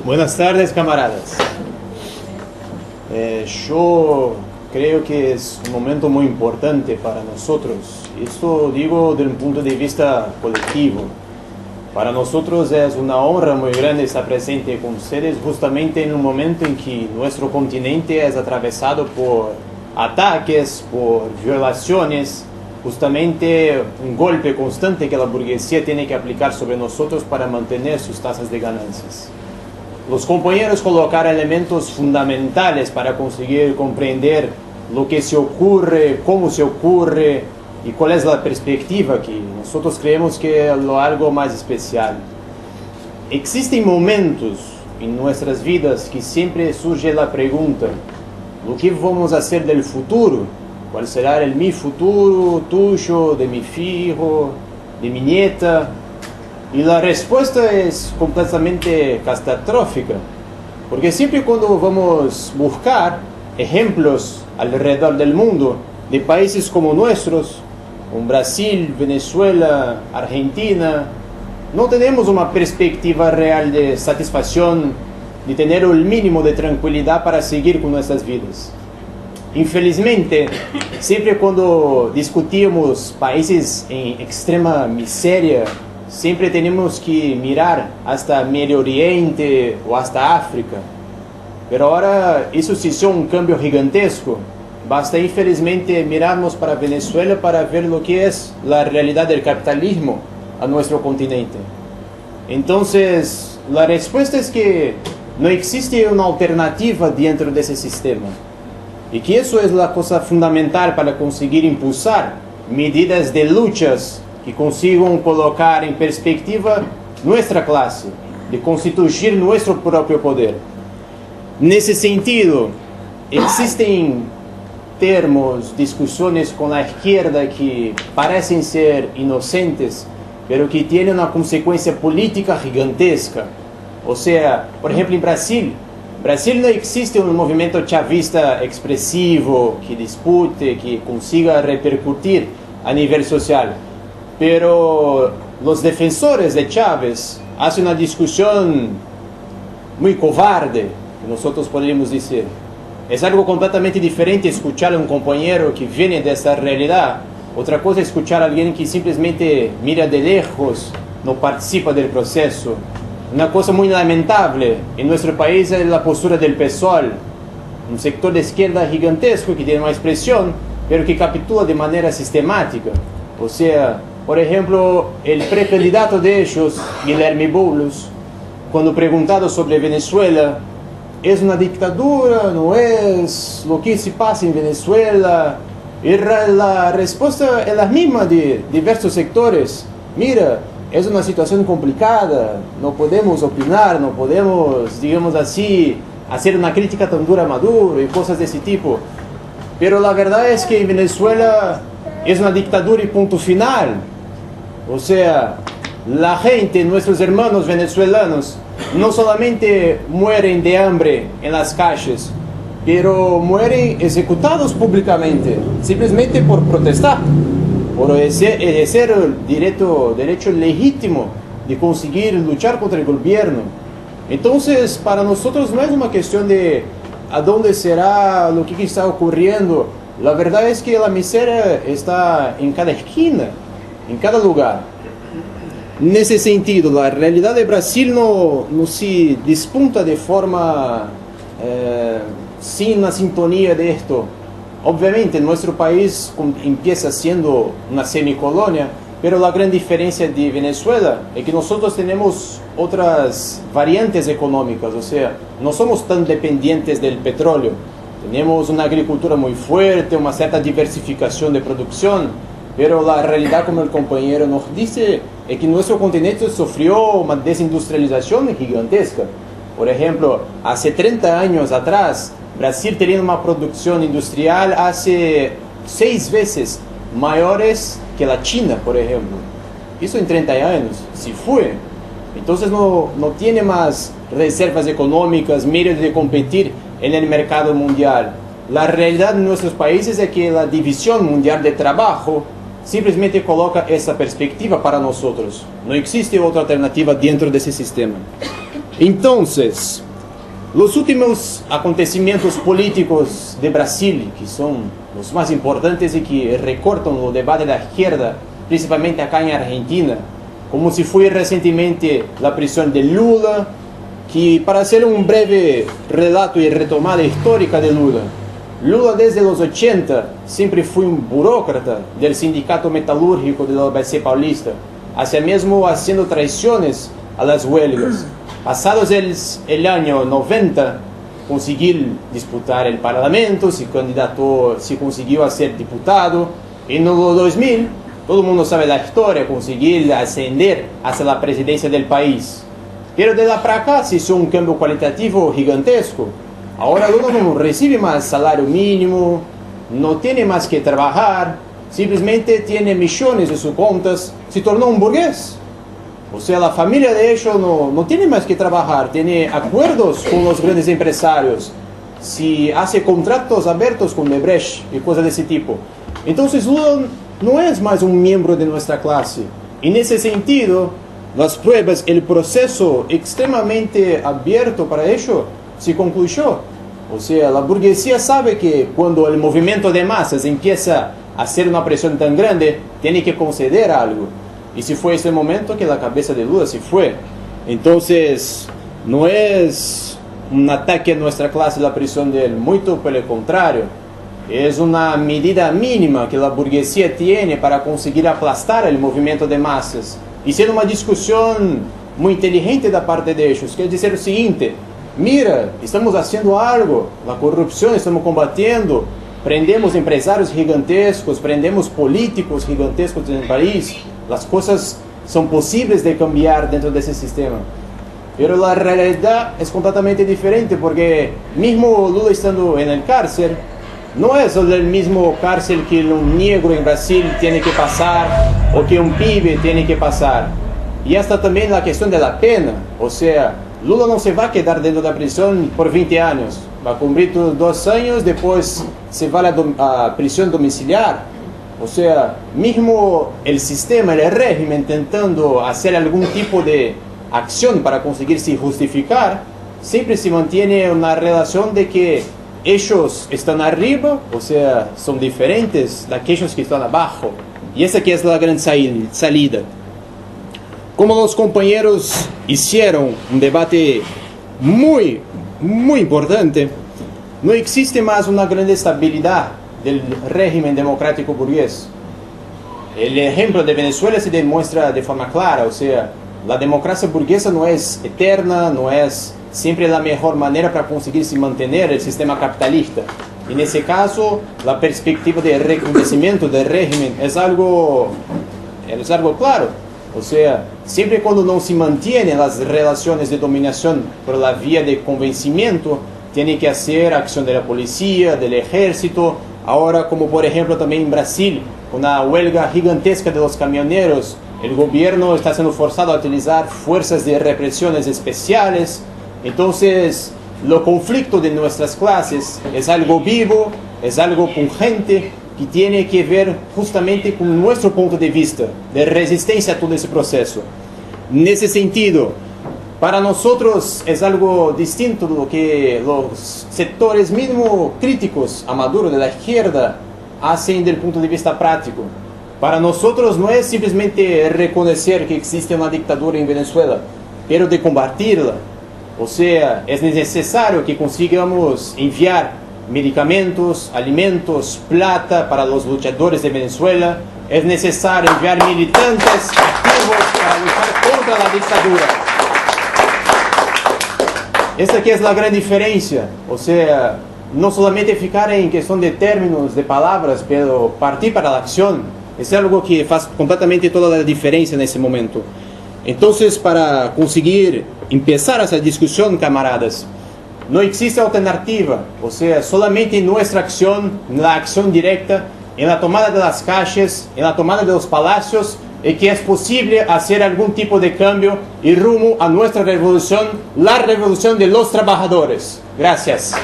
Buenas tardes, camaradas. Yo creo que es un momento muy importante para nosotros. Esto digo desde un punto de vista colectivo. Para nosotros es una honra muy grande estar presente con ustedes justamente en un momento en que nuestro continente es atravesado por ataques, por violaciones, justamente un golpe constante que la burguesía tiene que aplicar sobre nosotros para mantener sus tasas de ganancias. Los compañeros colocaron elementos fundamentales para conseguir comprender lo que se ocurre, cómo se ocurre y cuál es la perspectiva que nosotros creemos que es algo más especial. Existen momentos en nuestras vidas que siempre surge la pregunta: ¿lo que vamos a hacer del futuro? ¿Cuál será mi futuro, tuyo, de mi hijo, de mi nieta? Y la respuesta es completamente catastrófica, porque siempre cuando vamos a buscar ejemplos alrededor del mundo de países como nuestros, como Brasil, Venezuela, Argentina, no tenemos una perspectiva real de satisfacción, de tener el mínimo de tranquilidad para seguir con nuestras vidas. Infelizmente, siempre cuando discutimos países en extrema miseria, siempre tenemos que mirar hasta Medio Oriente o hasta África. Pero ahora eso se hizo un cambio gigantesco. Basta infelizmente mirarnos para Venezuela para ver lo que es la realidad del capitalismo a nuestro continente. Entonces, la respuesta es que no existe una alternativa dentro de ese sistema. Y que eso es la cosa fundamental para conseguir impulsar medidas de luchas que consigam colocar em perspectiva nuestra classe, de constituir nuestro próprio poder. Nesse sentido, existen termos, discussões com a esquerda que parecem ser inocentes, pero que tienen uma consequência política gigantesca. Ou seja, por exemplo, em Brasil não existe um movimento chavista expressivo que dispute, que consiga repercutir a nível social. Pero los defensores de Chávez hacen una discusión muy cobarde, que nosotros podríamos decir. Es algo completamente diferente escuchar a un compañero que viene de esta realidad. Otra cosa es escuchar a alguien que simplemente mira de lejos, no participa del proceso. Una cosa muy lamentable en nuestro país es la postura del PSOL, un sector de izquierda gigantesco que tiene una expresión, pero que capitula de manera sistemática. O sea, por ejemplo, el precandidato de ellos, Guilherme Boulos, cuando preguntado sobre Venezuela, ¿es una dictadura? ¿No es? ¿Lo que se pasa en Venezuela? Y la respuesta es la misma de diversos sectores. Mira, es una situación complicada, no podemos opinar, no podemos, digamos así, hacer una crítica tan dura a Maduro y cosas de ese tipo. Pero la verdad es que en Venezuela es una dictadura y punto final. O sea, la gente, nuestros hermanos venezolanos, no solamente mueren de hambre en las calles, pero mueren ejecutados públicamente, simplemente por protestar, por ejercer el derecho legítimo de conseguir luchar contra el gobierno. Entonces, para nosotros no es una cuestión de a dónde será lo que está ocurriendo. La verdad es que la miseria está en cada esquina, en cada lugar. En ese sentido, la realidad de Brasil no se despunta de forma sin una sintonía de esto. Obviamente, nuestro país empieza siendo una semicolonia, pero la gran diferencia de Venezuela es que nosotros tenemos otras variantes económicas, o sea, no somos tan dependientes del petróleo. Tenemos una agricultura muy fuerte, una cierta diversificación de producción, pero la realidad, como el compañero nos dice, es que nuestro continente sufrió una desindustrialización gigantesca. Por ejemplo, hace 30 años atrás, Brasil tenía una producción industrial hace 6 veces mayores que la China, por ejemplo. Eso en 30 años, si fue. Entonces no tiene más reservas económicas, medios de competir en el mercado mundial. La realidad en nuestros países es que la División Mundial de Trabajo simplesmente coloca esa perspectiva para nosotros. No existe otra alternativa dentro de ese sistema. Entonces, los últimos acontecimientos políticos de Brasil, que son los más importantes y que recortan el debate de la izquierda, principalmente acá en Argentina, como si fue recientemente la prisión de Lula, que para hacer un breve relato y retomada histórica de Lula, Lula desde los 80 siempre fue un burócrata del sindicato metalúrgico de la ABC Paulista, así mismo haciendo traiciones a las huelgas. Pasados el año 90, consiguió disputar el Parlamento, se consiguió ser diputado. En el 2000, todo el mundo sabe la historia, consiguió ascender hacia la presidencia del país. Pero de la para acá se hizo un cambio cualitativo gigantesco. Ahora Lula no recibe más salario mínimo, no tiene más que trabajar, simplemente tiene millones en sus cuentas, se tornó un burgués. O sea, la familia de ellos no tiene más que trabajar, tiene acuerdos con los grandes empresarios, si hace contratos abiertos con Lebrecht y cosas de ese tipo. Entonces Lula no es más un miembro de nuestra clase. En ese sentido, las pruebas, el proceso extremadamente abierto para ello se concluyó. O sea, la burguesía sabe que cuando el movimiento de masas empieza a hacer una presión tan grande, tiene que conceder algo. Y si fue ese momento que la cabeza de Lula se fue. Entonces, no es un ataque a nuestra clase la prisión de él, muy por el contrario. Es una medida mínima que la burguesía tiene para conseguir aplastar el movimiento de masas. Y siendo una discusión muy inteligente da parte de ellos, que es decir lo siguiente: mira, estamos haciendo algo, la corrupción estamos combatiendo, prendemos empresarios gigantescos, prendemos políticos gigantescos en el país, las cosas son posibles de cambiar dentro de ese sistema. Pero la realidad es completamente diferente, porque mismo Lula estando en el cárcel, no es el mismo cárcel que un negro en Brasil tiene que pasar o que un pibe tiene que pasar. Y hasta también la cuestión de la pena. O sea, Lula no se va a quedar dentro de la prisión por 20 años. Va a cumplir 2 años, después se va a prisión domiciliar. O sea, mismo el sistema, el régimen intentando hacer algún tipo de acción para conseguirse justificar, siempre se mantiene una relación de que ellos están arriba, o sea, son diferentes de aquellos que están abajo. Y esa que es la gran salida. Como los compañeros hicieron un debate muy importante, no existe más una gran estabilidad del régimen democrático burgués. El ejemplo de Venezuela se demuestra de forma clara, o sea, la democracia burguesa no es eterna, no es siempre la mejor manera para conseguirse mantener el sistema capitalista. En ese caso, la perspectiva de recrudecimiento del régimen es algo claro. O sea, siempre cuando no se mantienen las relaciones de dominación por la vía de convencimiento, tiene que hacer acción de la policía, del ejército. Ahora, como por ejemplo también en Brasil, una huelga gigantesca de los camioneros, el gobierno está siendo forzado a utilizar fuerzas de represiones especiales. Entonces, lo conflicto de nuestras clases es algo vivo, es algo pungente, que tiene que ver justamente con nuestro punto de vista de resistencia a todo ese proceso. En ese sentido, para nosotros es algo distinto de lo que los sectores mismo críticos a Maduro de la izquierda hacen desde el punto de vista práctico. Para nosotros no es simplemente reconocer que existe una dictadura en Venezuela, pero de combatirla. O sea, es necesario que consigamos enviar medicamentos, alimentos, plata para los luchadores de Venezuela. Es necesario enviar militantes activos para luchar contra la dictadura. Esta aquí es la gran diferencia. O sea, no solamente ficar en cuestión de términos, de palabras, pero partir para la acción. Es algo que hace completamente toda la diferencia en ese momento. Entonces, para conseguir empezar esa discusión, camaradas, no existe alternativa. O sea, solamente en nuestra acción, en la acción directa, en la tomada de las calles, en la tomada de los palacios, es que es posible hacer algún tipo de cambio y rumbo a nuestra revolución, la revolución de los trabajadores. Gracias.